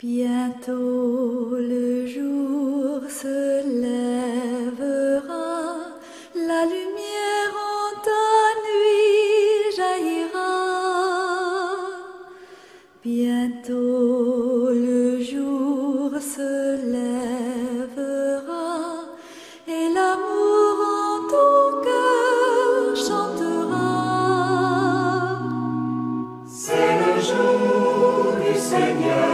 Bientôt le jour se lèvera, la lumière en ta nuit jaillira. Bientôt le jour se lèvera et l'amour en ton cœur chantera. C'est le jour du Seigneur,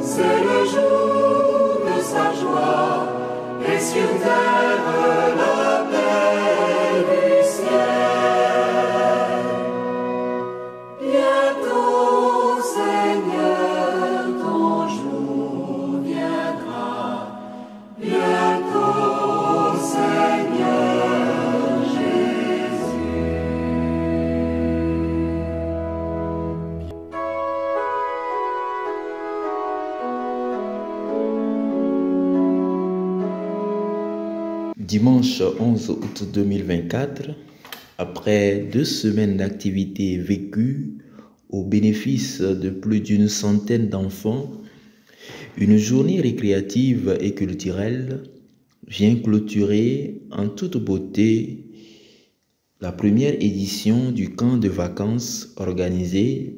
c'est le jour de sa joie, et sur terre la paix du ciel. Bientôt, Seigneur, ton jour viendra. Bientôt, Seigneur Jésus. Dimanche 11 août 2024, après 2 semaines d'activités vécues au bénéfice de plus d'une centaine d'enfants, une journée récréative et culturelle vient clôturer en toute beauté la première édition du camp de vacances organisé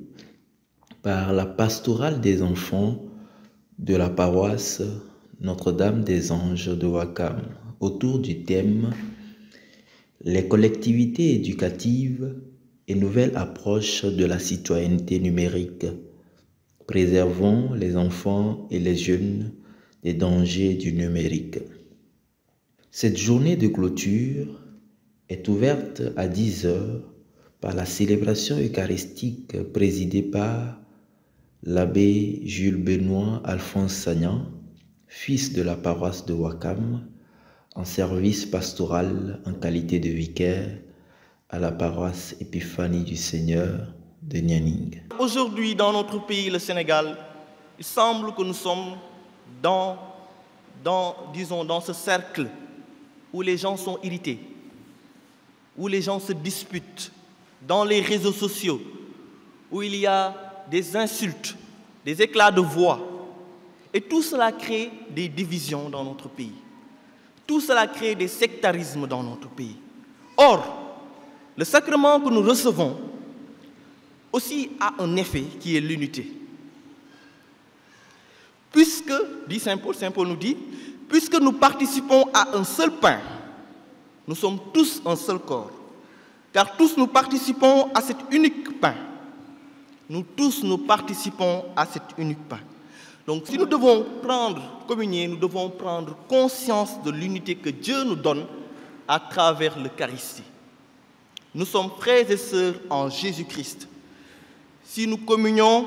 par la pastorale des enfants de la paroisse Notre-Dame des Anges de Ouakam, autour du thème « Les collectivités éducatives et nouvelles approches de la citoyenneté numérique. Préservons les enfants et les jeunes des dangers du numérique ». Cette journée de clôture est ouverte à 10 h par la célébration eucharistique présidée par l'abbé Jules Benoît Alphonse Sagnan, fils de la paroisse de Ouakam, en service pastoral en qualité de vicaire à la paroisse Épiphanie du Seigneur de Nianing. Aujourd'hui, dans notre pays, le Sénégal, il semble que nous sommes dans ce cercle où les gens sont irrités, où les gens se disputent, dans les réseaux sociaux, où il y a des insultes, des éclats de voix. Et tout cela crée des divisions dans notre pays. Tout cela crée des sectarismes dans notre pays. Or, le sacrement que nous recevons aussi a un effet qui est l'unité. Puisque, dit Saint Paul nous dit, puisque nous participons à un seul pain, nous sommes tous un seul corps. Car tous nous participons à cet unique pain. Nous tous nous participons à cet unique pain. Donc si nous devons communier, nous devons prendre conscience de l'unité que Dieu nous donne à travers l'Eucharistie. Nous sommes frères et sœurs en Jésus-Christ. Si nous communions,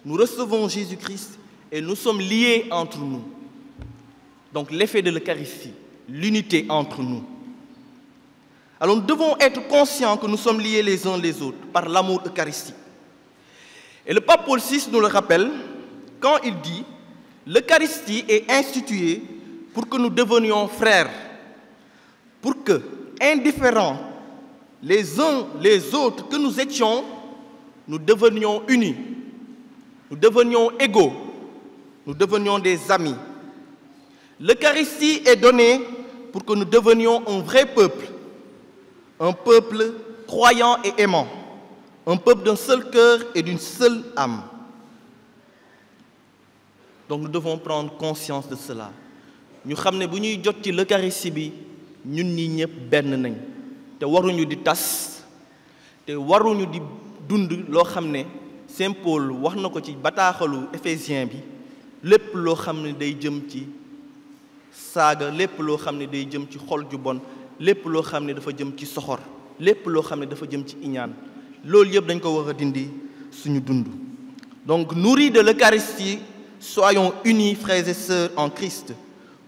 nous recevons Jésus-Christ et nous sommes liés entre nous. Donc l'effet de l'Eucharistie, l'unité entre nous. Alors nous devons être conscients que nous sommes liés les uns les autres par l'amour eucharistique. Et le pape Paul VI nous le rappelle quand il dit « L'Eucharistie est instituée pour que nous devenions frères, pour que, indifférents les uns les autres que nous étions, nous devenions unis, nous devenions égaux, nous devenions des amis. L'Eucharistie est donnée pour que nous devenions un vrai peuple, un peuple croyant et aimant, un peuple d'un seul cœur et d'une seule âme. » Donc nous devons prendre conscience de cela. Nous savons que si nous avons l'Eucharistie, nous sommes benn nañ te waruñu di tas te waruñu di dund loo xam ne Saint Paul wax na ko ci bataaxalu Éphésiens bi lépp loo xam ne day jëm ci saaga lépp loo xam ne day jëm ci xol ju bon lépp loo xam ne dafa jëm ci soxor lépp loo xam ne dafa jëm ci iñaan loolu yëpp dañ ko war a dindi suñu dund. Donc nourris de l'Eucharistie, soyons unis, frères et sœurs, en Christ,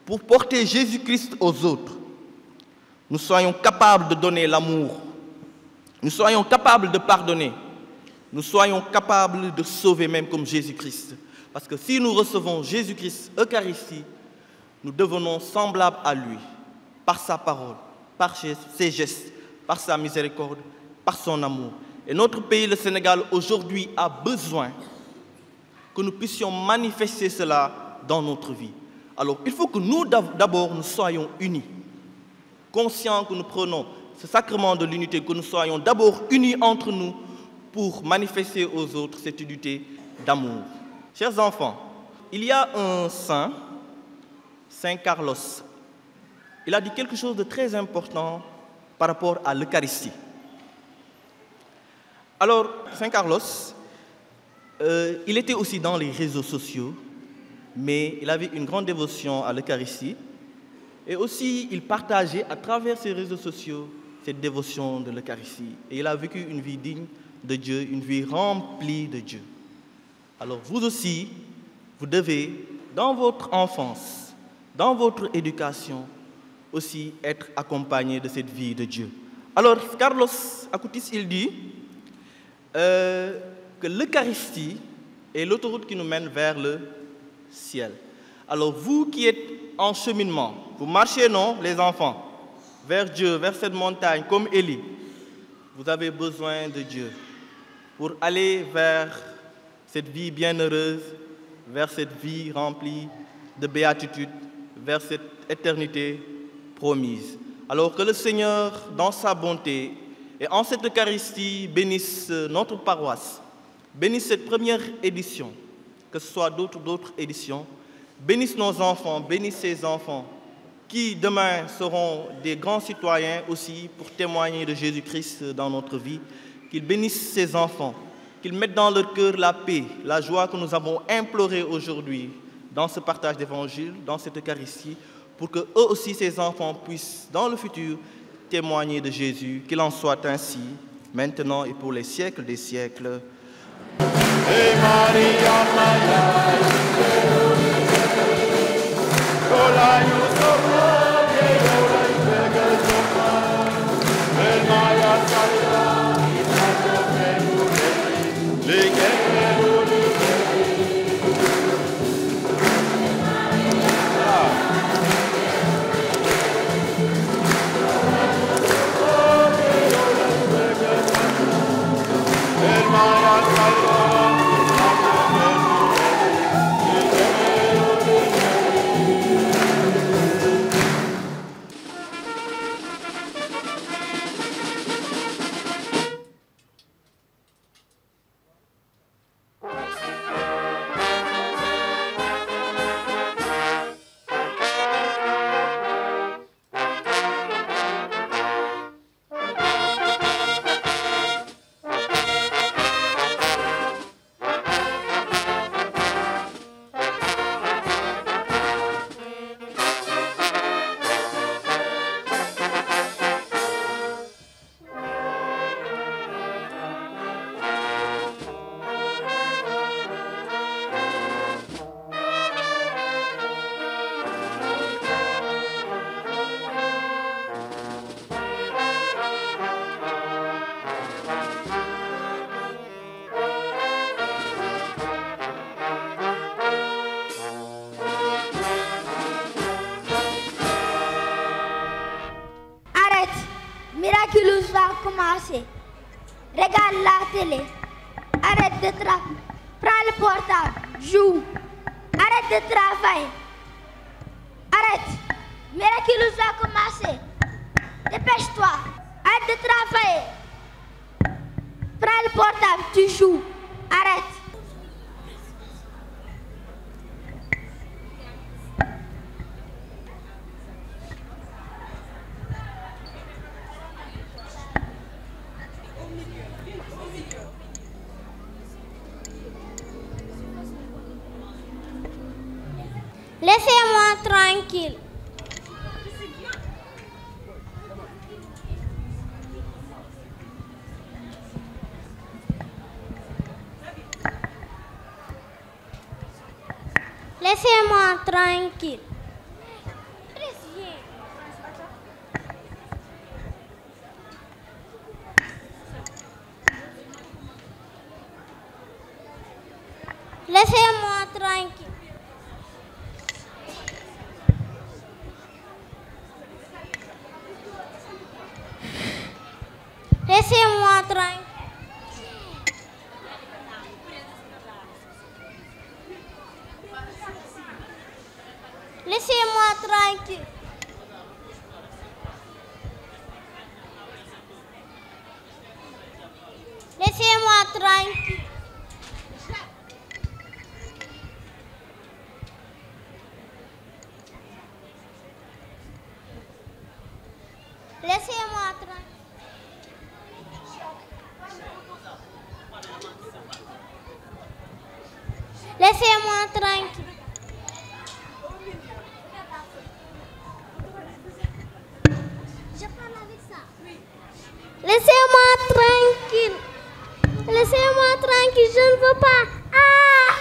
pour porter Jésus-Christ aux autres. Nous soyons capables de donner l'amour. Nous soyons capables de pardonner. Nous soyons capables de sauver même comme Jésus-Christ. Parce que si nous recevons Jésus-Christ, Eucharistie, nous devenons semblables à lui, par sa parole, par ses gestes, par sa miséricorde, par son amour. Et notre pays, le Sénégal, aujourd'hui, a besoin que nous puissions manifester cela dans notre vie. Alors, il faut que nous, d'abord, nous soyons unis, conscients que nous prenons ce sacrement de l'unité, que nous soyons d'abord unis entre nous pour manifester aux autres cette unité d'amour. Chers enfants, il y a un saint, Saint Carlos. Il a dit quelque chose de très important par rapport à l'Eucharistie. Alors, Saint Carlos, il était aussi dans les réseaux sociaux, mais il avait une grande dévotion à l'Eucharistie. Et aussi, il partageait à travers ses réseaux sociaux cette dévotion de l'Eucharistie. Et il a vécu une vie digne de Dieu, une vie remplie de Dieu. Alors vous aussi, vous devez, dans votre enfance, dans votre éducation, aussi être accompagné de cette vie de Dieu. Alors, Carlos Acutis, il dit que l'Eucharistie est l'autoroute qui nous mène vers le ciel. Alors, vous qui êtes en cheminement, vous marchez, non, les enfants, vers Dieu, vers cette montagne, comme Élie, vous avez besoin de Dieu pour aller vers cette vie bienheureuse, vers cette vie remplie de béatitude, vers cette éternité promise. Alors que le Seigneur, dans sa bonté, et en cette Eucharistie, bénisse notre paroisse, bénisse cette première édition, que ce soit d'autres éditions, bénisse nos enfants, bénisse ces enfants, qui demain seront des grands citoyens aussi pour témoigner de Jésus-Christ dans notre vie, qu'ils bénissent ces enfants, qu'ils mettent dans leur cœur la paix, la joie que nous avons implorée aujourd'hui dans ce partage d'évangile, dans cette Eucharistie, pour que eux aussi, ces enfants, puissent dans le futur témoigner de Jésus, qu'il en soit ainsi, maintenant et pour les siècles des siècles. Miraculous va commencer. Regarde la télé. Arrête de travailler. Prends le portable. Joue. Arrête de travailler. Arrête. Miraculous va commencer. Dépêche-toi. Arrête de travailler. Prends le portable. Tu joues. Arrête. Laissez-moi tranquille. Laissez-moi tranquille. Laissez-moi tranquille. Laissez-moi tranquille. Laissez-moi tranquille. Laissez-moi tranquille. Laissez-moi tranquille. Laissez-moi tranquille. Je parle avec ça. Laissez-moi tranquille. Laissez-moi tranquille, je ne veux pas. Ah!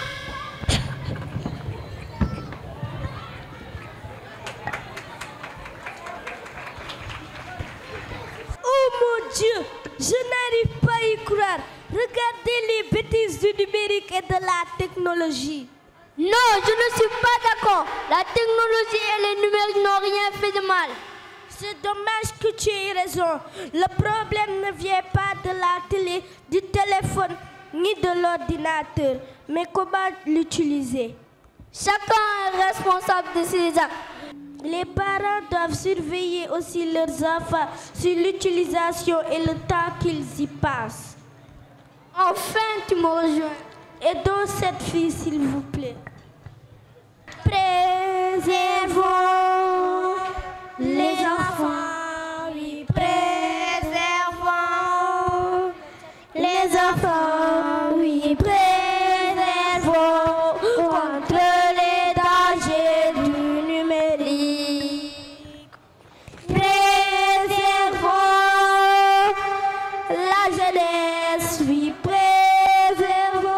Oh mon Dieu, je n'arrive pas à y croire. Regardez les bêtises du numérique et de la technologie. Non, je ne suis pas d'accord. La technologie et les numériques n'ont rien fait de mal. C'est dommage que tu aies raison. Le problème ne vient pas de la télé, du téléphone, ni de l'ordinateur, mais comment l'utiliser. Chacun est responsable de ses actes. Les parents doivent surveiller aussi leurs enfants sur l'utilisation et le temps qu'ils y passent. Enfin, tu me rejoins. Aidons cette fille, s'il vous plaît. Préservons les enfants, oui, préservons les enfants, oui, préservons contre les dangers du numérique. Préservons la jeunesse, oui, préservons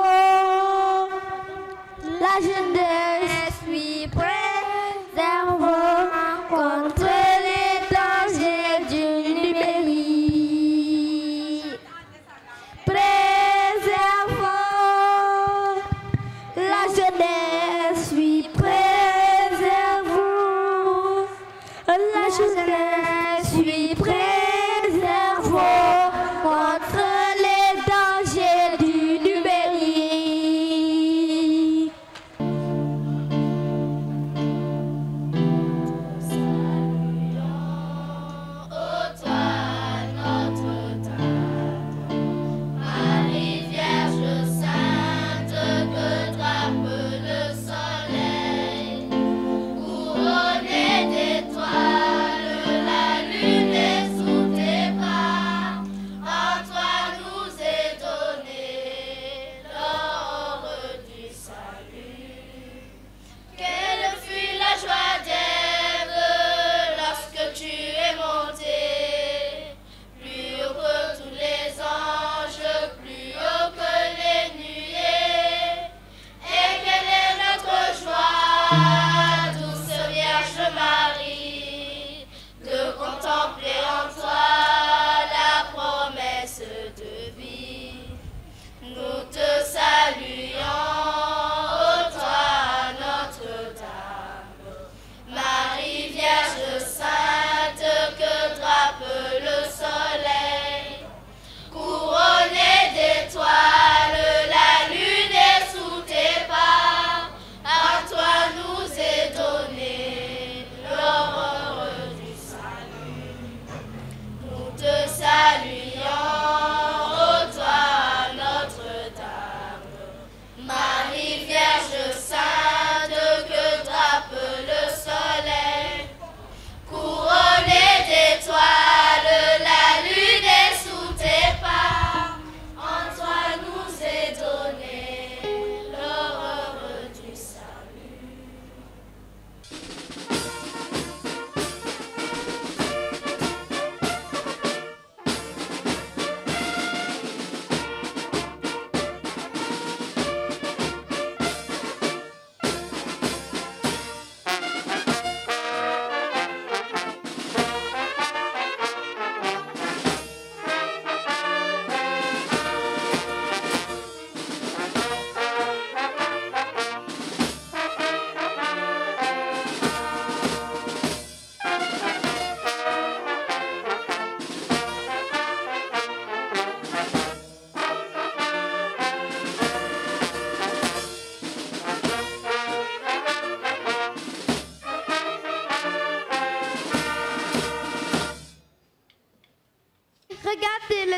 la jeunesse, oui, préservons contre les dangers du numérique. Préservons la jeunesse, oui, préservons la jeunesse, oui, préservons contre les dangers du numérique. Marie Vierge Sainte, que drape le soleil, couronnée d'étoiles, la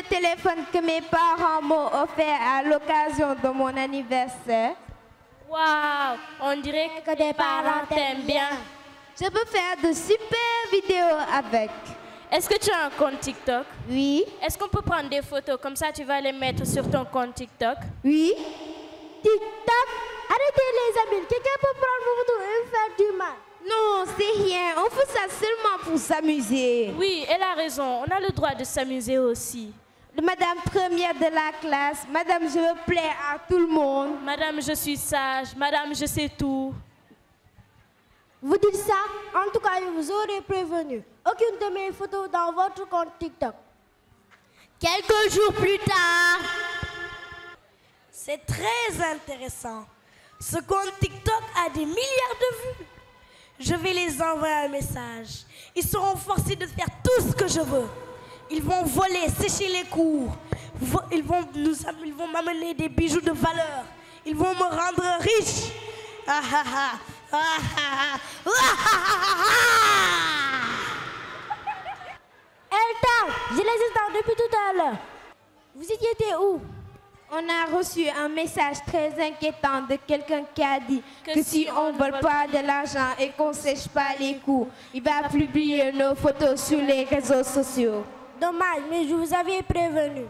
le téléphone que mes parents m'ont offert à l'occasion de mon anniversaire. Waouh, on dirait que tes parents t'aiment bien. Je peux faire de super vidéos avec. Est-ce que tu as un compte TikTok? Oui. Est-ce qu'on peut prendre des photos comme ça tu vas les mettre sur ton compte TikTok? Oui. TikTok, arrêtez les amis. Quelqu'un peut prendre vos photos et me faire du mal. Non, c'est rien. On fait ça seulement pour s'amuser. Oui, elle a raison. On a le droit de s'amuser aussi. Madame première de la classe, madame, je veux plaire à tout le monde. Madame, je suis sage. Madame, je sais tout. Vous dites ça? En tout cas, je vous aurais prévenu. Aucune de mes photos dans votre compte TikTok. Quelques jours plus tard. C'est très intéressant. Ce compte TikTok a des milliards de vues. Je vais les envoyer un message. Ils seront forcés de faire tout ce que je veux. Ils vont voler, sécher les cours. Ils vont m'amener des bijoux de valeur. Ils vont me rendre riche. Ah ah ah. Ah ah ah. Elta, je les attends depuis tout à l'heure. Vous étiez où? On a reçu un message très inquiétant de quelqu'un qui a dit que si on ne vole pas de l'argent et qu'on ne sèche pas les cours, il va publier nos photos sur les réseaux sociaux. Dommage, mais je vous avais prévenu.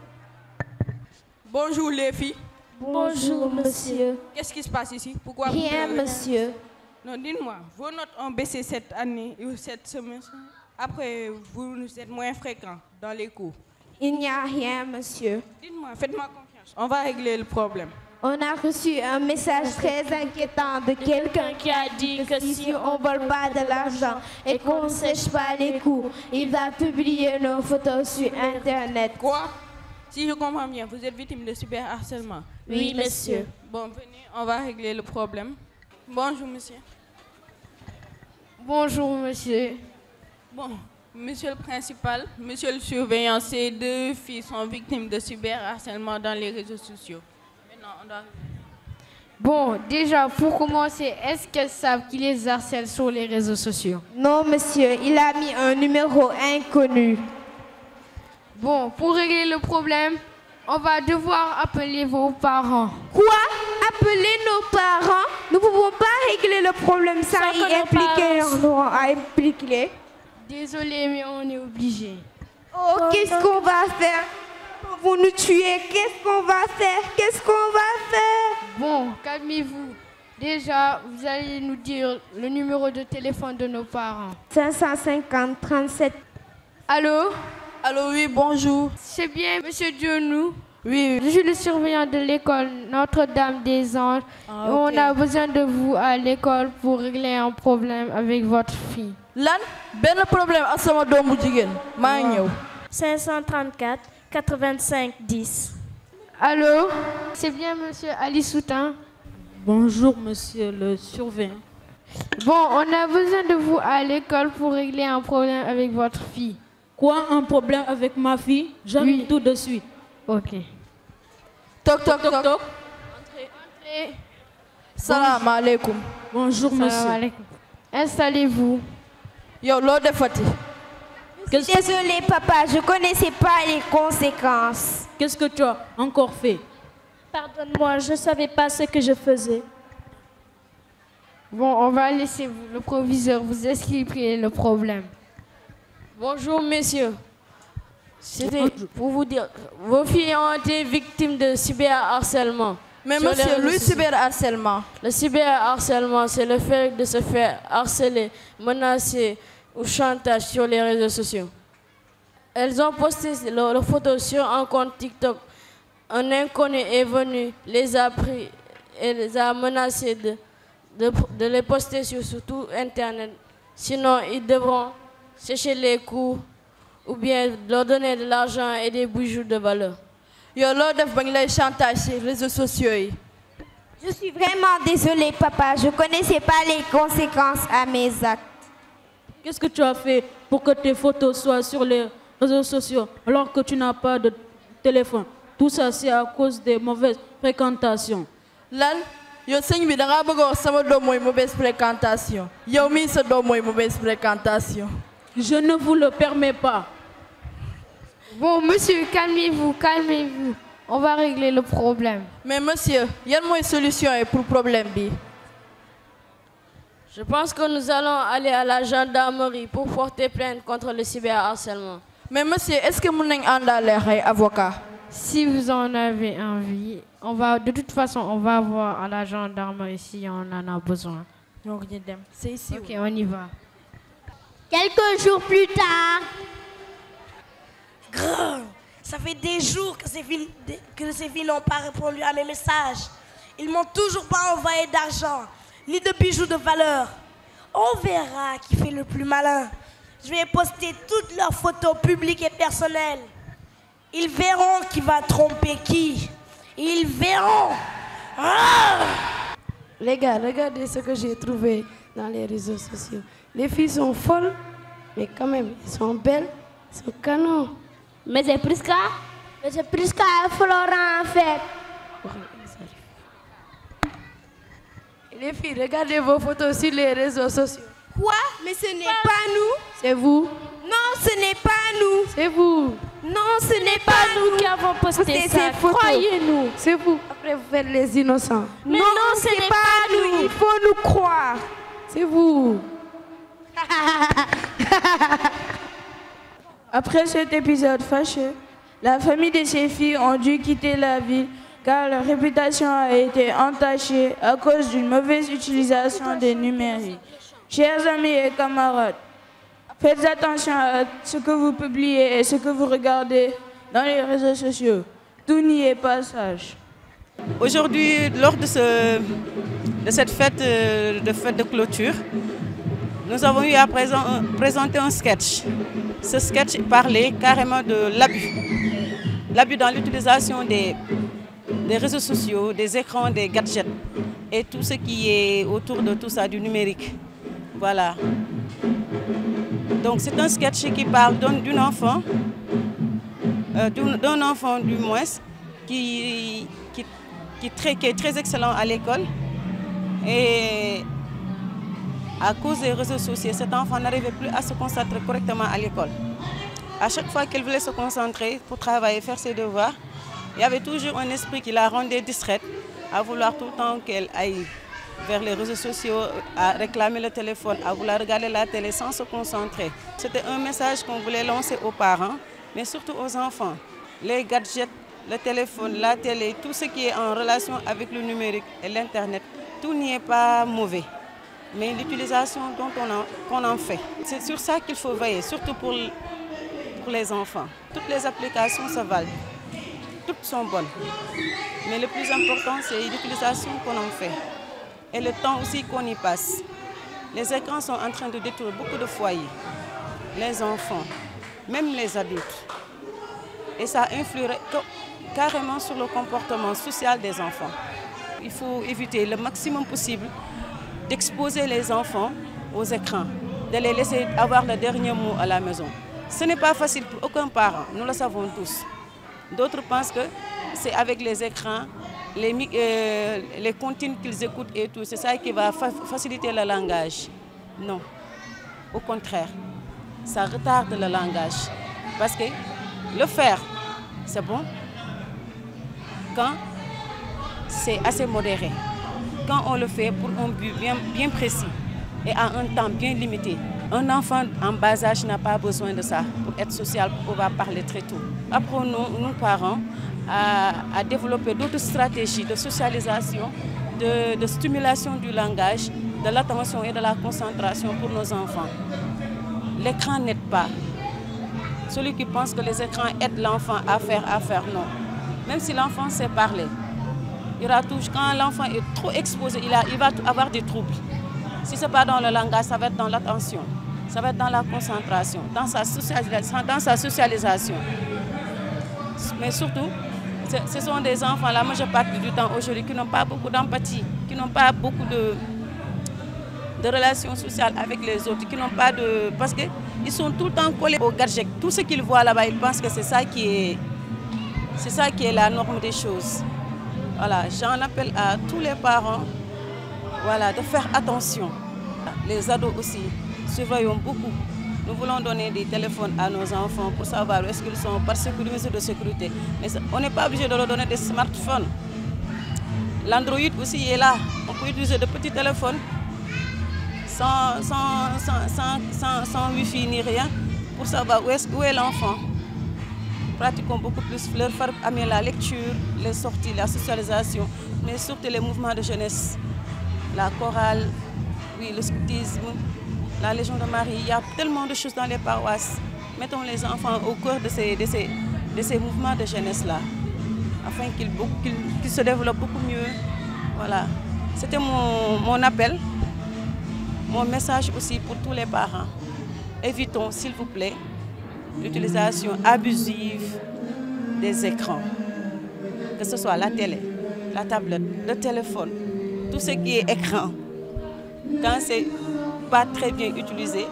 Bonjour les filles. Bonjour monsieur. Qu'est-ce qui se passe ici? Pourquoi Rien monsieur. Non, dites-moi, vos notes ont baissé cette année ou cette semaine. Après, vous êtes moins fréquent dans les cours. Il n'y a rien monsieur. Dites-moi, faites-moi confiance. On va régler le problème. On a reçu un message très inquiétant de quelqu'un qui a dit que si on ne vole pas de l'argent et qu'on ne sèche pas les cours, il va publier nos photos sur Internet. Quoi? Si je comprends bien, vous êtes victime de cyberharcèlement? Oui, monsieur. Bon, venez, on va régler le problème. Bonjour, monsieur. Bonjour, monsieur. Bon, monsieur le principal, monsieur le surveillant, ces deux filles sont victimes de cyberharcèlement dans les réseaux sociaux. Maintenant, on doit... Bon, déjà, pour commencer, est-ce qu'elles savent qui les harcèle sur les réseaux sociaux? Non, monsieur, il a mis un numéro inconnu. Bon, pour régler le problème, on va devoir appeler vos parents. Quoi? Appeler nos parents? Nous ne pouvons pas régler le problème sans y impliquer. Désolé, mais on est obligé. Oh, qu'est-ce qu'on va faire? Vous nous tuer, qu'est-ce qu'on va faire? Qu'est-ce qu'on va faire? Bon, calmez-vous. Déjà, vous allez nous dire le numéro de téléphone de nos parents. 550 37. Allô? Allô, oui, bonjour. C'est bien, monsieur Dionou? Oui. Je suis le surveillant de l'école Notre-Dame des Anges. Ah, On a besoin de vous à l'école pour régler un problème avec votre fille. Lan, ben problème à sama doomu jigen. Ma ñew. 534 85 10. Allô? C'est bien monsieur Ali Soutin? Bonjour monsieur le surveillant. Bon, on a besoin de vous à l'école pour régler un problème avec votre fille. Quoi, un problème avec ma fille? J'arrive tout de suite. Ok. Toc toc toc toc. Entrez. Salam alaikum. Bonjour monsieur. Salam alaikum. Installez-vous. Yo, lo defati. Désolé papa, je connaissais pas les conséquences. Qu'est-ce que tu as encore fait? Pardonne-moi, je ne savais pas ce que je faisais. Bon, on va laisser le proviseur vous expliquer le problème. Bonjour messieurs. C'était pour vous dire, vos filles ont été victimes de cyberharcèlement. Mais monsieur, le cyberharcèlement? Le cyberharcèlement, c'est le fait de se faire harceler, menacer ou chantage sur les réseaux sociaux. Elles ont posté leurs photos sur un compte TikTok. Un inconnu est venu, les a pris et les a menacés de les poster sur tout Internet. Sinon, ils devront sécher les cours ou bien leur donner de l'argent et des bijoux de valeur. Yo, l'ordre de les chantage sur les réseaux sociaux. Je suis vraiment désolée, papa. Je ne connaissais pas les conséquences à mes actes. Qu'est-ce que tu as fait pour que tes photos soient sur les réseaux sociaux alors que tu n'as pas de téléphone? Tout ça, c'est à cause des mauvaises fréquentations. Lan, yo seigne bi da nga bëgg wax sama doom moy mauvaise fréquentation. Yow mi sa doom moy mauvaise fréquentation. Je ne vous le permets pas. Bon, monsieur, calmez-vous, calmez-vous. On va régler le problème. Mais monsieur, il y a une solution pour le problème. Je pense que nous allons aller à la gendarmerie pour porter plainte contre le cyberharcèlement. Mais monsieur, est-ce que vous avez un avocat? Si vous en avez envie, de toute façon, on va voir à la gendarmerie si on en a besoin. C'est ici. Ok, on y va. Quelques jours plus tard. Ça fait des jours que ces filles n'ont pas répondu à mes messages. Ils m'ont toujours pas envoyé d'argent, ni de bijoux de valeur. On verra qui fait le plus malin. Je vais poster toutes leurs photos publiques et personnelles. Ils verront qui va tromper qui. Ils verront. Les gars, regardez ce que j'ai trouvé dans les réseaux sociaux. Les filles sont folles, mais quand même, elles sont belles, elles sont canons. Mais c'est Prisca. Mais c'est Prisca et Florent en fait. Les filles, regardez vos photos sur les réseaux sociaux. Quoi? Mais ce n'est pas nous. C'est vous. Non, ce n'est pas nous. C'est vous. Non, ce n'est pas nous qui avons posté ça. Croyez-nous. C'est vous. Après, vous faites les innocents. Mais non, ce n'est pas nous. Il faut nous croire. C'est vous. Après cet épisode fâcheux, la famille de ces filles ont dû quitter la ville car leur réputation a été entachée à cause d'une mauvaise utilisation des numériques. Chers amis et camarades, faites attention à ce que vous publiez et ce que vous regardez dans les réseaux sociaux. Tout n'y est pas sage. Aujourd'hui, lors de cette fête de clôture, nous avons eu à présenter un sketch. Ce sketch parlait carrément de l'abus. L'abus dans l'utilisation des réseaux sociaux, des écrans, des gadgets et tout ce qui est autour de tout ça, du numérique. Voilà. Donc c'est un sketch qui parle d'un enfant du moins, qui est très excellent à l'école. Et à cause des réseaux sociaux, cet enfant n'arrivait plus à se concentrer correctement à l'école. À chaque fois qu'elle voulait se concentrer pour travailler, faire ses devoirs, il y avait toujours un esprit qui la rendait distraite, à vouloir tout le temps qu'elle aille vers les réseaux sociaux, à réclamer le téléphone, à vouloir regarder la télé sans se concentrer. C'était un message qu'on voulait lancer aux parents, mais surtout aux enfants. Les gadgets, le téléphone, la télé, tout ce qui est en relation avec le numérique et l'Internet, tout n'y est pas mauvais. Mais l'utilisation dont qu'on en fait, c'est sur ça qu'il faut veiller, surtout pour les enfants. Toutes les applications se valent, toutes sont bonnes. Mais le plus important, c'est l'utilisation qu'on en fait et le temps aussi qu'on y passe. Les écrans sont en train de détruire beaucoup de foyers, les enfants, même les adultes. Et ça influe carrément sur le comportement social des enfants. Il faut éviter le maximum possible d'exposer les enfants aux écrans, de les laisser avoir le dernier mot à la maison. Ce n'est pas facile pour aucun parent, nous le savons tous. D'autres pensent que c'est avec les écrans, les comptines qu'ils écoutent et tout, c'est ça qui va faciliter le langage. Non, au contraire, ça retarde le langage. Parce que le faire, c'est bon quand c'est assez modéré. Quand on le fait pour un but bien précis et à un temps bien limité. Un enfant en bas âge n'a pas besoin de ça pour être social, pour pouvoir parler très tôt. Apprenons, nous parents, à développer d'autres stratégies de socialisation, de stimulation du langage, de l'attention et de la concentration pour nos enfants. L'écran n'aide pas. Celui qui pense que les écrans aident l'enfant à faire, non. Même si l'enfant sait parler, il y aura toujours, quand l'enfant est trop exposé, il va avoir des troubles. Si ce n'est pas dans le langage, ça va être dans l'attention, ça va être dans la concentration, dans sa socialisation. Mais surtout, ce sont des enfants, la majeure partie du temps aujourd'hui, qui n'ont pas beaucoup d'empathie, qui n'ont pas beaucoup de relations sociales avec les autres, qui n'ont pas de... Parce qu'ils sont tout le temps collés au gadget. Tout ce qu'ils voient là-bas, ils pensent que c'est ça qui est la norme des choses. Voilà, j'en appelle à tous les parents, voilà, de faire attention. Les ados aussi, surveillons beaucoup Nous voulons donner des téléphones à nos enfants pour savoir où est-ce qu'ils sont par mesure de sécurité. Mais on n'est pas obligé de leur donner des smartphones. L'Android aussi est là. On peut utiliser de petits téléphones sans Wi-Fi ni rien pour savoir où est l'enfant. Pratiquons beaucoup plus leur faire amener la lecture, les sorties, la socialisation, mais surtout les mouvements de jeunesse, la chorale, oui, le scoutisme, la Légion de Marie. Il y a tellement de choses dans les paroisses. Mettons les enfants au cœur de ces mouvements de jeunesse-là, afin qu'ils se développent beaucoup mieux. Voilà. C'était mon appel, mon message aussi pour tous les parents. Évitons, s'il vous plaît, l'utilisation abusive des écrans, que ce soit la télé, la tablette, le téléphone, tout ce qui est écran. Quand c'est pas très bien utilisé,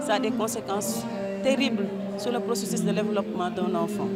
ça a des conséquences terribles sur le processus de développement d'un enfant.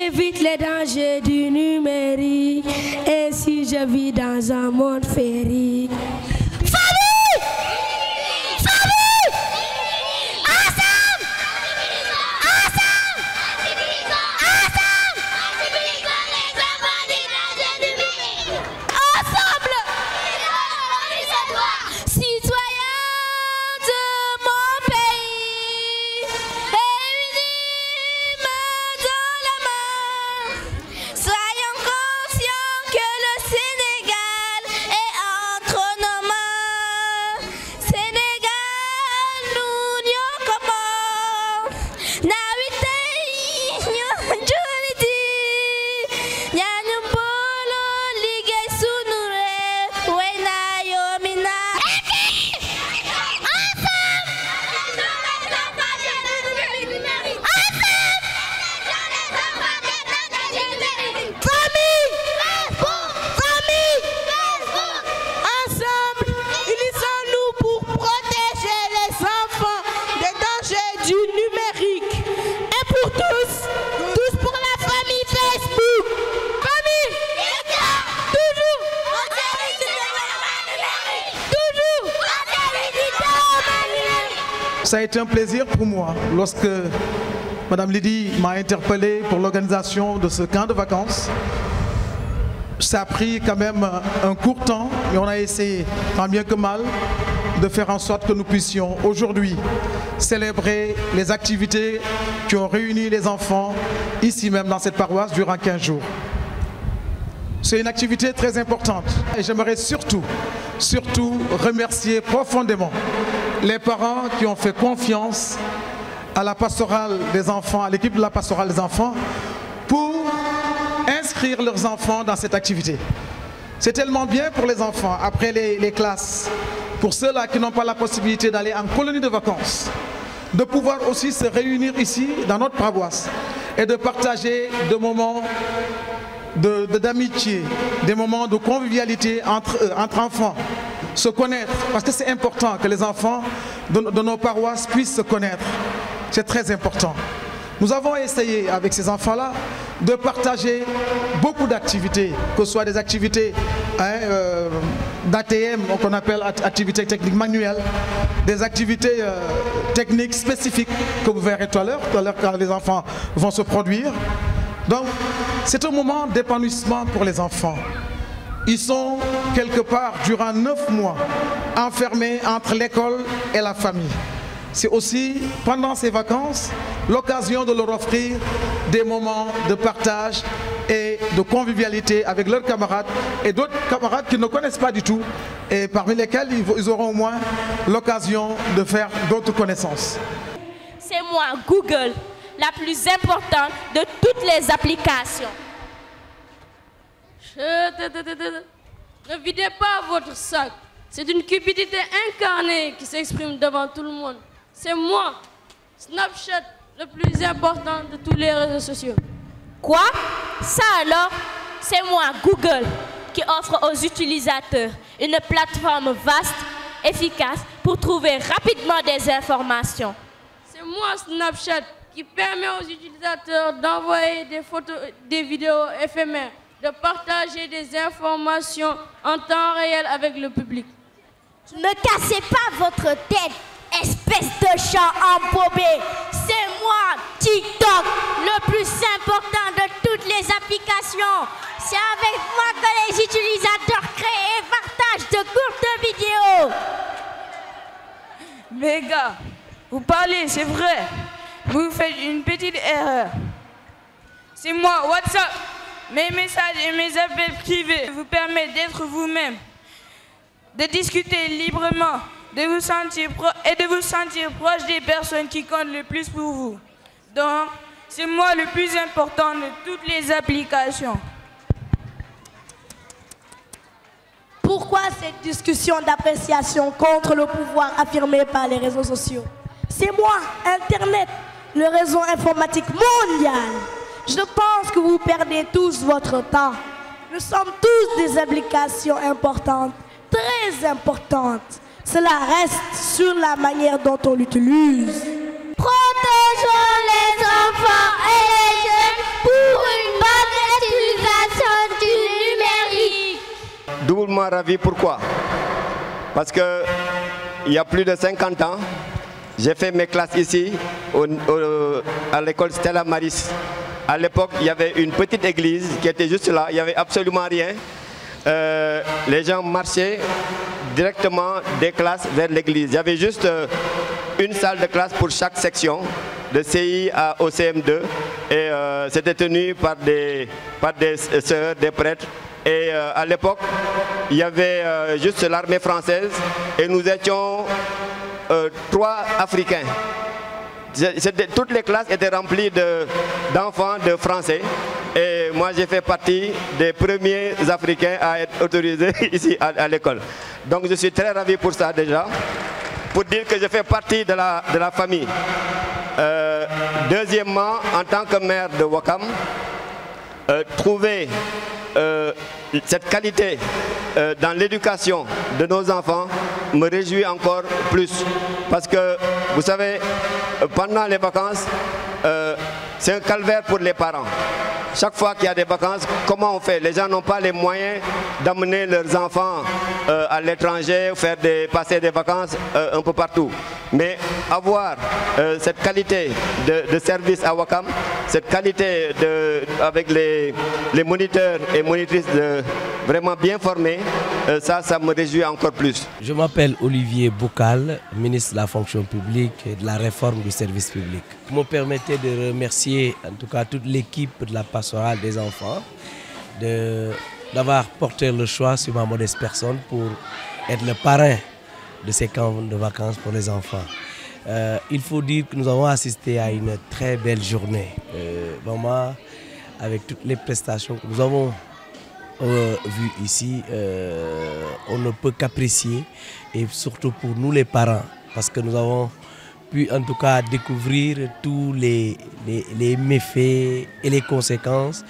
Évite les dangers du numérique, et si je vis dans un monde féerique. Soyons conscients que le Sénégal est entre nos mains. Ça a été un plaisir pour moi lorsque Madame Lydie m'a interpellé pour l'organisation de ce camp de vacances. Ça a pris quand même un court temps, mais on a essayé, tant bien que mal, de faire en sorte que nous puissions aujourd'hui célébrer les activités qui ont réuni les enfants ici même dans cette paroisse durant 15 jours. C'est une activité très importante et j'aimerais surtout remercier profondément les parents qui ont fait confiance à la pastorale des enfants, à l'équipe de la pastorale des enfants, pour inscrire leurs enfants dans cette activité. C'est tellement bien pour les enfants, après les classes, pour ceux-là qui n'ont pas la possibilité d'aller en colonie de vacances, de pouvoir aussi se réunir ici, dans notre paroisse, et de partager des moments d'amitié, des moments de convivialité entre enfants, se connaître, parce que c'est important que les enfants de nos paroisses puissent se connaître. C'est très important. Nous avons essayé avec ces enfants-là de partager beaucoup d'activités, que ce soit des activités d'ATM, qu'on appelle activités techniques manuelles, des activités techniques spécifiques que vous verrez tout à l'heure quand les enfants vont se produire. Donc, c'est un moment d'épanouissement pour les enfants. Ils sont quelque part durant 9 mois enfermés entre l'école et la famille. C'est aussi, pendant ces vacances, l'occasion de leur offrir des moments de partage et de convivialité avec leurs camarades et d'autres camarades qu'ils ne connaissent pas du tout et parmi lesquels ils auront au moins l'occasion de faire d'autres connaissances. C'est moi, Google, la plus importante de toutes les applications. Ne videz pas votre sac. C'est une cupidité incarnée qui s'exprime devant tout le monde. C'est moi, Snapchat, le plus important de tous les réseaux sociaux. Quoi? Ça alors? C'est moi, Google, qui offre aux utilisateurs une plateforme vaste, efficace, pour trouver rapidement des informations. C'est moi, Snapchat, qui permet aux utilisateurs d'envoyer des photos, des vidéos éphémères, de partager des informations en temps réel avec le public. Ne cassez pas votre tête, espèce de chat embobé. C'est moi, TikTok, le plus important de toutes les applications. C'est avec moi que les utilisateurs créent et partagent de courtes vidéos. Mais gars, vous parlez, c'est vrai. Vous faites une petite erreur. C'est moi, WhatsApp. Mes messages et mes appels privés vous permettent d'être vous-même, de discuter librement, de vous sentir proche des personnes qui comptent le plus pour vous. Donc, c'est moi le plus important de toutes les applications. Pourquoi cette discussion d'appréciation contre le pouvoir affirmé par les réseaux sociaux? C'est moi, Internet, le réseau informatique mondial. Je pense que vous perdez tous votre temps. Nous sommes tous des applications importantes, très importantes. Cela reste sur la manière dont on l'utilise. Protégeons les enfants et les jeunes pour une bonne utilisation du numérique. Doublement ravi, pourquoi? Parce que il y a plus de 50 ans, j'ai fait mes classes ici, à l'école Stella Maris. À l'époque, il y avait une petite église qui était juste là, il n'y avait absolument rien. Les gens marchaient directement des classes vers l'église. Il y avait juste une salle de classe pour chaque section, de CI au CM2. Et c'était tenu par des sœurs, des prêtres. Et à l'époque, il y avait juste l'armée française et nous étions 3 Africains. Toutes les classes étaient remplies d'enfants de Français. Et moi, j'ai fait partie des premiers Africains à être autorisés ici à l'école. Donc, je suis très ravi pour ça déjà, pour dire que je fais partie de la famille. Deuxièmement, en tant que maire de Ouakam, trouver cette qualité dans l'éducation de nos enfants me réjouit encore plus. Parce que, vous savez, pendant les vacances, c'est un calvaire pour les parents. chaque fois qu'il y a des vacances, comment on fait? Les gens n'ont pas les moyens d'amener leurs enfants à l'étranger, passer des vacances un peu partout. Mais avoir cette qualité de service à Ouakam, cette qualité avec les moniteurs et monitrices vraiment bien formés, ça me réjouit encore plus. Je m'appelle Olivier Boukal, ministre de la fonction publique et de la réforme du service public. Vous me permettez de remercier en tout cas toute l'équipe de la pastorale des enfants d'avoir porté le choix sur ma modeste personne pour être le parrain de ces camps de vacances pour les enfants. Il faut dire que nous avons assisté à une très belle journée, vraiment avec toutes les prestations que nous avons vues ici, on ne peut qu'apprécier, et surtout pour nous les parents, parce que nous avons pu en tout cas découvrir tous les méfaits et les conséquences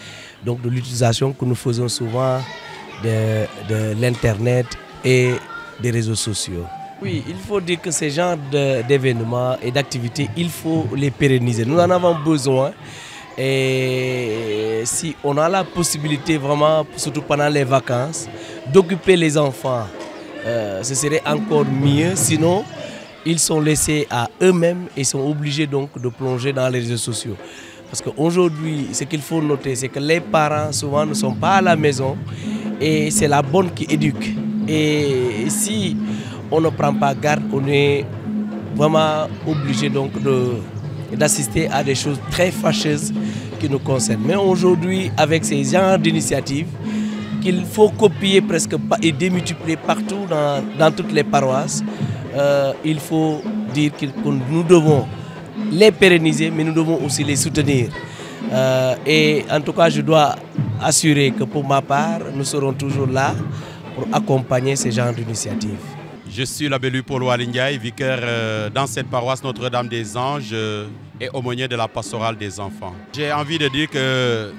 donc, de l'utilisation que nous faisons souvent de l'Internet et des réseaux sociaux. Oui, il faut dire que ces genres d'événements et d'activités, il faut les pérenniser. Nous en avons besoin. Et si on a la possibilité vraiment, surtout pendant les vacances, d'occuper les enfants, ce serait encore mieux. Sinon, ils sont laissés à eux-mêmes et sont obligés donc de plonger dans les réseaux sociaux. Parce qu'aujourd'hui, ce qu'il faut noter, c'est que les parents souvent ne sont pas à la maison et c'est la bonne qui éduque. Et si on ne prend pas garde, on est vraiment obligé donc d'assister à des choses très fâcheuses qui nous concernent. Mais aujourd'hui, avec ces genres d'initiatives, qu'il faut copier presque et démultiplier partout dans toutes les paroisses, il faut dire que nous devons les pérenniser, mais nous devons aussi les soutenir. Et en tout cas, je dois assurer que pour ma part, nous serons toujours là pour accompagner ces genres d'initiatives. Je suis l'abbé Paul Walingay, vicaire dans cette paroisse Notre-Dame des Anges et aumônier de la pastorale des enfants. J'ai envie de dire que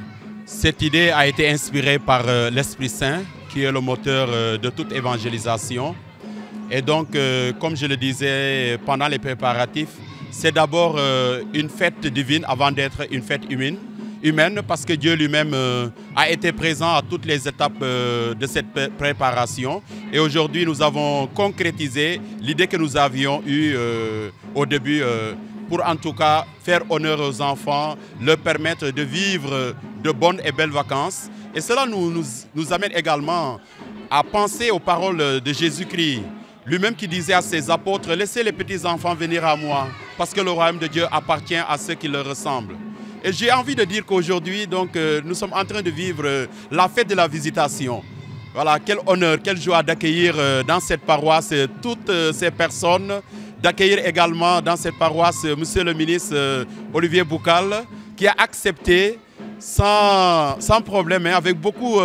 cette idée a été inspirée par l'Esprit Saint, qui est le moteur de toute évangélisation. Et donc, comme je le disais pendant les préparatifs, c'est d'abord une fête divine avant d'être une fête humaine, parce que Dieu lui-même a été présent à toutes les étapes de cette préparation. Et aujourd'hui, nous avons concrétisé l'idée que nous avions eue au début pour en tout cas faire honneur aux enfants, leur permettre de vivre de bonnes et belles vacances. Et cela nous amène également à penser aux paroles de Jésus-Christ, lui-même qui disait à ses apôtres, « Laissez les petits enfants venir à moi, parce que le royaume de Dieu appartient à ceux qui leur ressemblent. » Et j'ai envie de dire qu'aujourd'hui, nous sommes en train de vivre la fête de la visitation. Voilà, quel honneur, quelle joie d'accueillir dans cette paroisse toutes ces personnes, d'accueillir également dans cette paroisse Monsieur le ministre Olivier Boukal, qui a accepté sans problème, avec beaucoup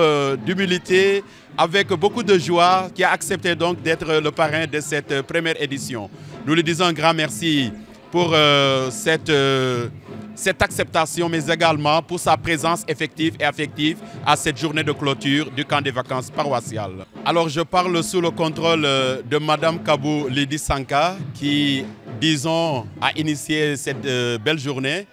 d'humilité, avec beaucoup de joie, qui a accepté donc d'être le parrain de cette première édition. Nous lui disons un grand merci pour cette acceptation, mais également pour sa présence effective et affective à cette journée de clôture du camp des vacances paroissiales. Alors je parle sous le contrôle de Madame Kabou Lidi Sanka, qui, disons, a initié cette belle journée.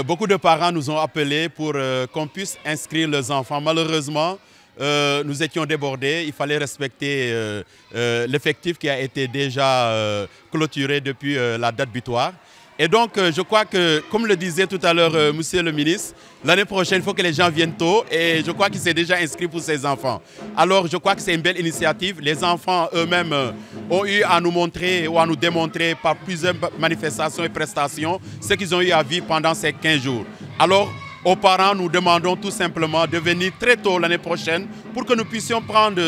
Beaucoup de parents nous ont appelés pour qu'on puisse inscrire leurs enfants. Malheureusement, nous étions débordés, il fallait respecter l'effectif qui a été déjà clôturé depuis la date butoir. Et donc, je crois que, comme le disait tout à l'heure Monsieur le ministre, l'année prochaine, il faut que les gens viennent tôt et je crois qu'il s'est déjà inscrit pour ses enfants. Alors, je crois que c'est une belle initiative. Les enfants eux-mêmes ont eu à nous montrer ou à nous démontrer par plusieurs manifestations et prestations ce qu'ils ont eu à vivre pendant ces 15 jours. Alors, aux parents, nous demandons tout simplement de venir très tôt l'année prochaine pour que nous puissions prendre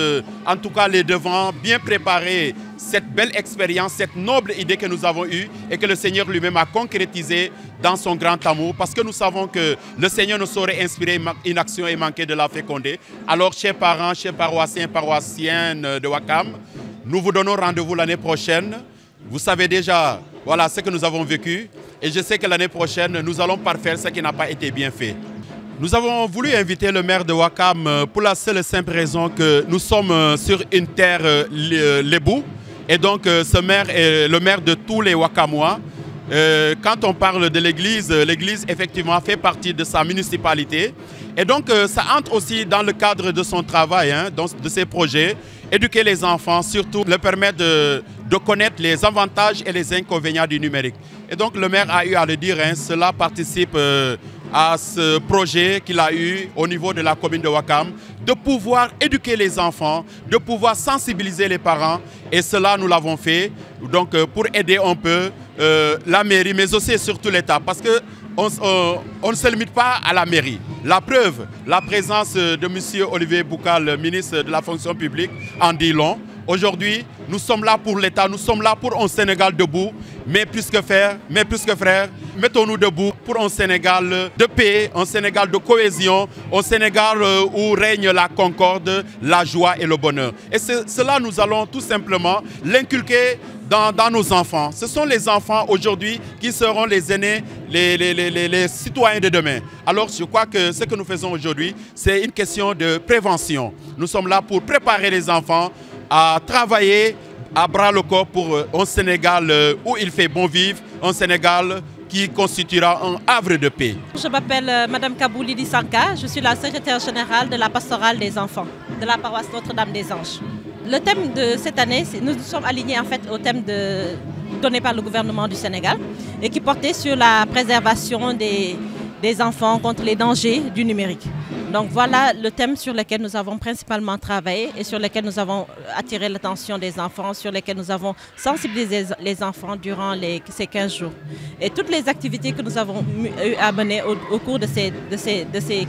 en tout cas les devants, bien préparer cette belle expérience, cette noble idée que nous avons eue et que le Seigneur lui-même a concrétisé dans son grand amour, parce que nous savons que le Seigneur ne saurait inspirer une action et manquer de la féconder. Alors, chers parents, chers paroissiens, paroissiennes de Ouakam, nous vous donnons rendez-vous l'année prochaine. Vous savez déjà, voilà ce que nous avons vécu. Et je sais que l'année prochaine, nous allons parfaire ce qui n'a pas été bien fait. Nous avons voulu inviter le maire de Ouakam pour la seule et simple raison que nous sommes sur une terre lébou. Et donc ce maire est le maire de tous les Ouakamois. quand on parle de l'église, l'église effectivement fait partie de sa municipalité. Et donc ça entre aussi dans le cadre de son travail, de ses projets, éduquer les enfants, surtout leur permettre de connaître les avantages et les inconvénients du numérique. Et donc le maire a eu à le dire, cela participe à ce projet qu'il a eu au niveau de la commune de Ouakam, de pouvoir éduquer les enfants, de pouvoir sensibiliser les parents. Et cela, nous l'avons fait donc, pour aider un peu la mairie, mais aussi et surtout l'État. Parce qu'on ne se limite pas à la mairie. La preuve, la présence de M. Olivier Boukal, ministre de la fonction publique, en dit long. Aujourd'hui, nous sommes là pour l'État, nous sommes là pour un Sénégal debout, mais plus que frères, mettons-nous debout pour un Sénégal de paix, un Sénégal de cohésion, un Sénégal où règne la concorde, la joie et le bonheur. Et cela, nous allons tout simplement l'inculquer dans nos enfants. Ce sont les enfants aujourd'hui qui seront les aînés, les citoyens de demain. Alors je crois que ce que nous faisons aujourd'hui, c'est une question de prévention. Nous sommes là pour préparer les enfants à travailler à bras le corps pour un Sénégal où il fait bon vivre, un Sénégal qui constituera un havre de paix. Je m'appelle Madame Kabou Lidi Sanka, je suis la secrétaire générale de la pastorale des enfants de la paroisse Notre-Dame des Anges. Le thème de cette année, nous nous sommes alignés en fait au thème donné par le gouvernement du Sénégal et qui portait sur la préservation des enfants contre les dangers du numérique. Donc voilà le thème sur lequel nous avons principalement travaillé et sur lequel nous avons attiré l'attention des enfants, sur lequel nous avons sensibilisé les enfants durant ces 15 jours. Et toutes les activités que nous avons eu à mener au cours de ces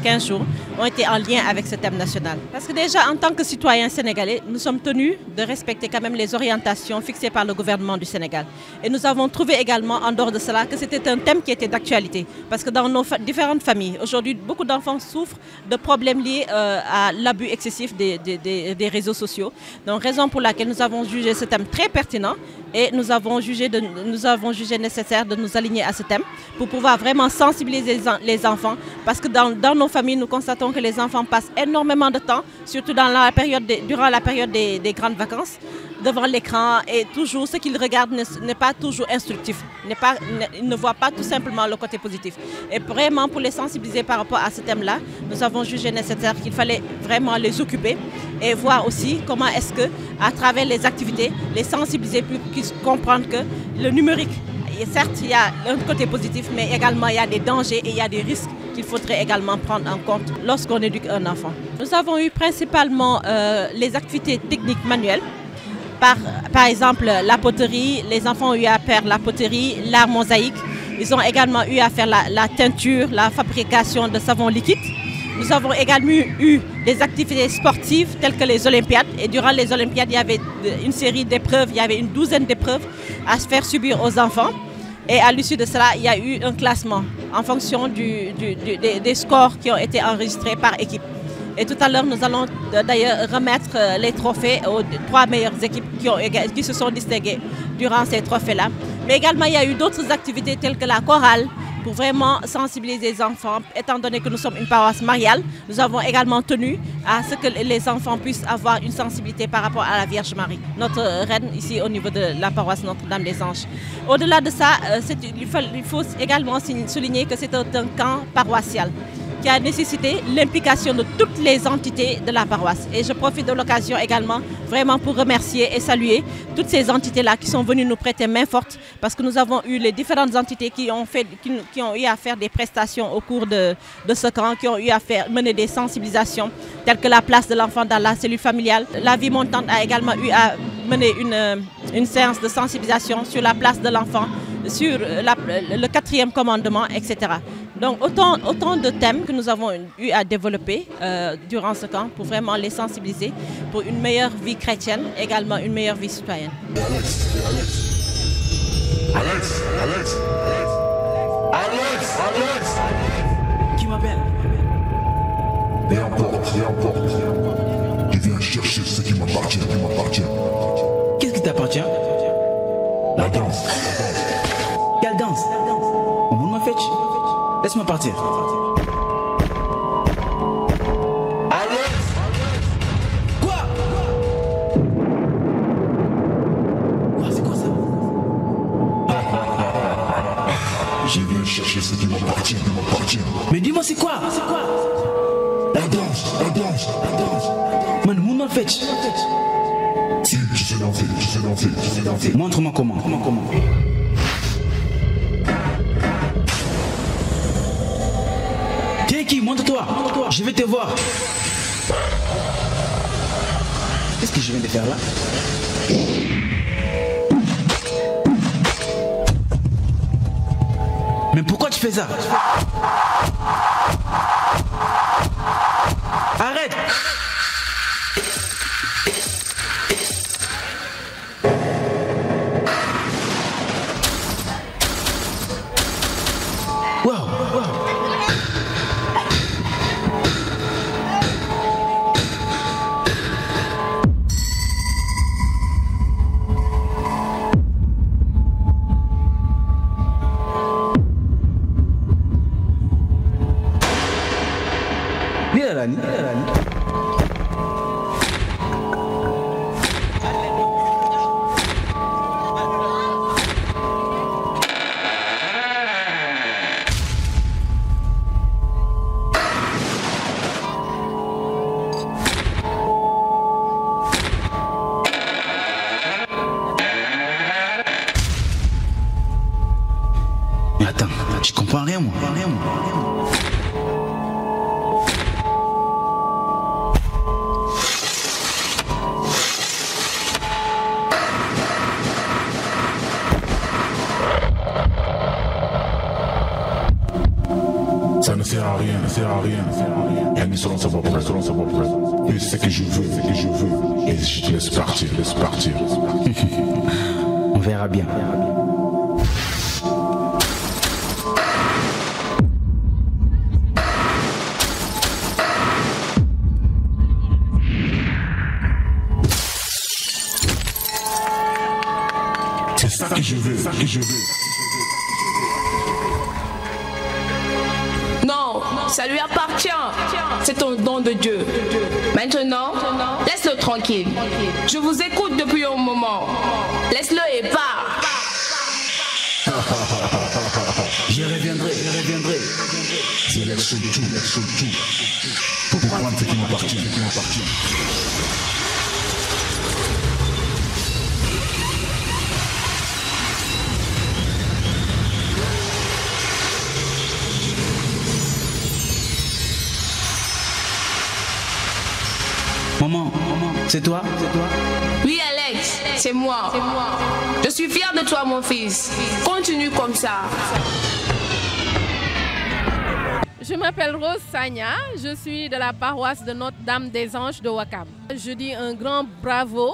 15 jours ont été en lien avec ce thème national. Parce que déjà, en tant que citoyens sénégalais, nous sommes tenus de respecter quand même les orientations fixées par le gouvernement du Sénégal. Et nous avons trouvé également, en dehors de cela, que c'était un thème qui était d'actualité. Parce que dans nos différentes familles, aujourd'hui, beaucoup d'enfants souffrent de problèmes liés à l'abus excessif des réseaux sociaux. Donc, raison pour laquelle nous avons jugé ce thème très pertinent et nous avons jugé nécessaire de nous aligner à ce thème pour pouvoir vraiment sensibiliser les enfants. Parce que dans nos familles, nous constatons que les enfants passent énormément de temps, surtout durant la période des grandes vacances, devant l'écran, et toujours ce qu'ils regardent n'est pas toujours instructif, ils ne voient pas tout simplement le côté positif. Et vraiment pour les sensibiliser par rapport à ce thème-là, nous avons jugé nécessaire qu'il fallait vraiment les occuper et voir aussi comment est-ce que, à travers les activités, les sensibiliser pour qu'ils comprennent que le numérique, certes il y a un côté positif, mais également il y a des dangers et il y a des risques qu'il faudrait également prendre en compte lorsqu'on éduque un enfant. Nous avons eu principalement les activités techniques manuelles. Par exemple, la poterie, les enfants ont eu à faire la poterie, l'art mosaïque. Ils ont également eu à faire la teinture, la fabrication de savon liquide. Nous avons également eu des activités sportives telles que les Olympiades. Et durant les Olympiades, il y avait une série d'épreuves, il y avait une douzaine d'épreuves à se faire subir aux enfants. Et à l'issue de cela, il y a eu un classement en fonction des scores qui ont été enregistrés par équipe. Et tout à l'heure, nous allons d'ailleurs remettre les trophées aux 3 meilleures équipes qui se sont distinguées durant ces trophées-là. Mais également, il y a eu d'autres activités telles que la chorale pour vraiment sensibiliser les enfants. Étant donné que nous sommes une paroisse mariale, nous avons également tenu à ce que les enfants puissent avoir une sensibilité par rapport à la Vierge Marie, notre reine ici au niveau de la paroisse Notre-Dame des Anges. Au-delà de ça, il faut également souligner que c'est un camp paroissial qui a nécessité l'implication de toutes les entités de la paroisse. Et je profite de l'occasion également vraiment pour remercier et saluer toutes ces entités-là qui sont venues nous prêter main forte, parce que nous avons eu les différentes entités qui ont eu à faire des prestations au cours de ce camp, qui ont eu à mener des sensibilisations telles que la place de l'enfant dans la cellule familiale. La vie montante a également eu à mener une séance de sensibilisation sur la place de l'enfant, sur le 4e commandement, etc. Donc autant de thèmes que nous avons eu à développer durant ce camp pour vraiment les sensibiliser pour une meilleure vie chrétienne, également une meilleure vie citoyenne. Alex. Qui m'appelle? Et importe. Je viens chercher ce qui m'appartient. Qu'est-ce qui t'appartient? La danse. Quelle danse? On m'a fait. Laisse-moi partir. Quoi? C'est quoi ça? chercher ce qui m'appartient, Mais dis-moi c'est quoi? La danse. Man, mon nom fait. Si, je sais danser. Montre-moi comment. T'es qui? Montre-toi. Je vais te voir. Qu'est-ce que je viens de faire là? Mais pourquoi tu fais ça? Arrête! Wow. Lani. Mais attends, je comprends rien moi. Ça ne sert à rien. Elle ne seront pas prêts. Mais c'est que je veux. Et je te laisse partir. On verra bien. C'est ça que je veux. Non, ça lui appartient. C'est un don de Dieu. Maintenant, laisse-le tranquille. Je vous écoute depuis un moment. Laisse-le et pars. Je reviendrai. Je laisse tout pour prendre ce qui m'appartient. Maman, c'est toi? Oui, Alex, c'est moi. Je suis fière de toi, mon fils. Continue comme ça. Je m'appelle Rose Sagna, je suis de la paroisse de Notre-Dame des Anges de Ouakam. Je dis un grand bravo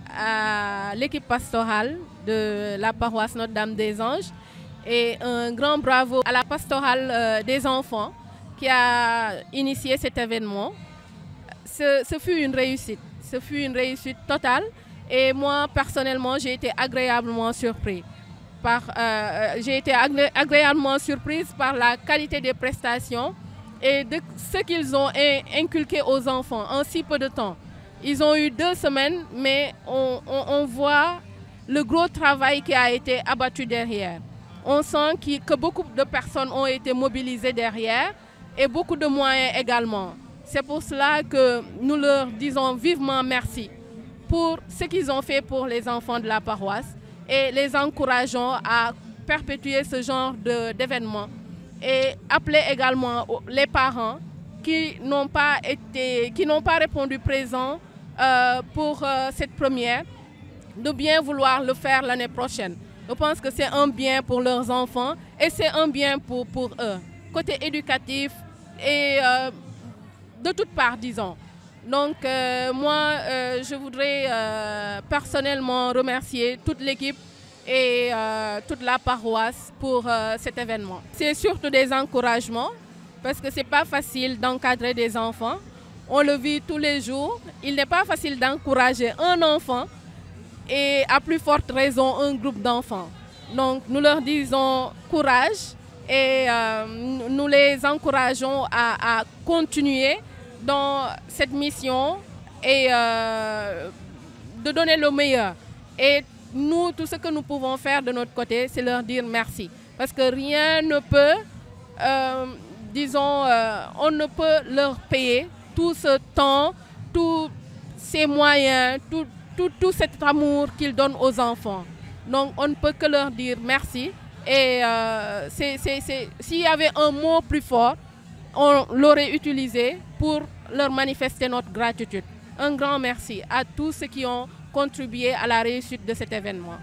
à l'équipe pastorale de la paroisse Notre-Dame des Anges et un grand bravo à la pastorale des enfants qui a initié cet événement. Ce fut une réussite totale et moi personnellement j'ai été agréablement surprise par la qualité des prestations et de ce qu'ils ont inculqué aux enfants en si peu de temps. Ils ont eu 2 semaines, mais on voit le gros travail qui a été abattu derrière. On sent que beaucoup de personnes ont été mobilisées derrière et beaucoup de moyens également. C'est pour cela que nous leur disons vivement merci pour ce qu'ils ont fait pour les enfants de la paroisse et les encourageons à perpétuer ce genre d'événements et appeler également les parents qui n'ont pas répondu présent pour cette première de bien vouloir le faire l'année prochaine. Je pense que c'est un bien pour leurs enfants et c'est un bien pour eux, côté éducatif et de toutes parts, disons. Donc moi, je voudrais personnellement remercier toute l'équipe et toute la paroisse pour cet événement. C'est surtout des encouragements parce que ce n'est pas facile d'encadrer des enfants. On le vit tous les jours. Il n'est pas facile d'encourager un enfant et à plus forte raison un groupe d'enfants. Donc nous leur disons courage et nous les encourageons à continuer dans cette mission et de donner le meilleur. Et nous, tout ce que nous pouvons faire de notre côté, c'est leur dire merci. Parce que rien ne peut, disons, on ne peut leur payer tout ce temps, tous ces moyens, tout cet amour qu'ils donnent aux enfants. Donc on ne peut que leur dire merci. Et s'il y avait un mot plus fort, on l'aurait utilisé pour leur manifester notre gratitude. Un grand merci à tous ceux qui ont contribué à la réussite de cet événement.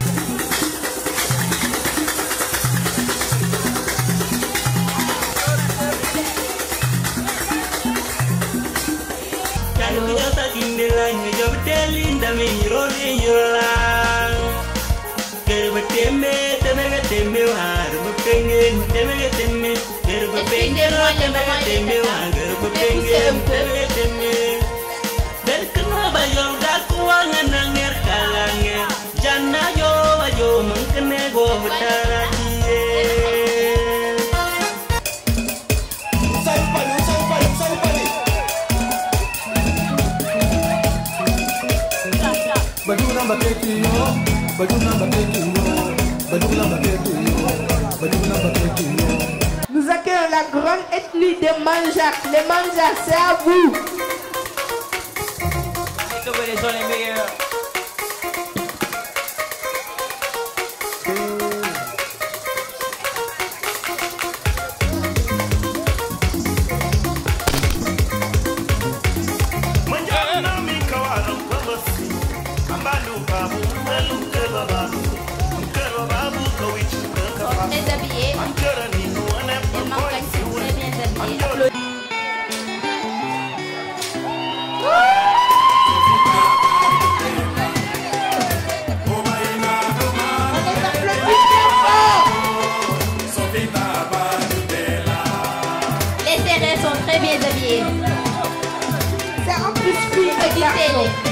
Nous accueillons la grande ethnie des Manjak. Les Manjak, c'est à vous. Les serrés sont très bien habillés. C'est en plus fille et garçon.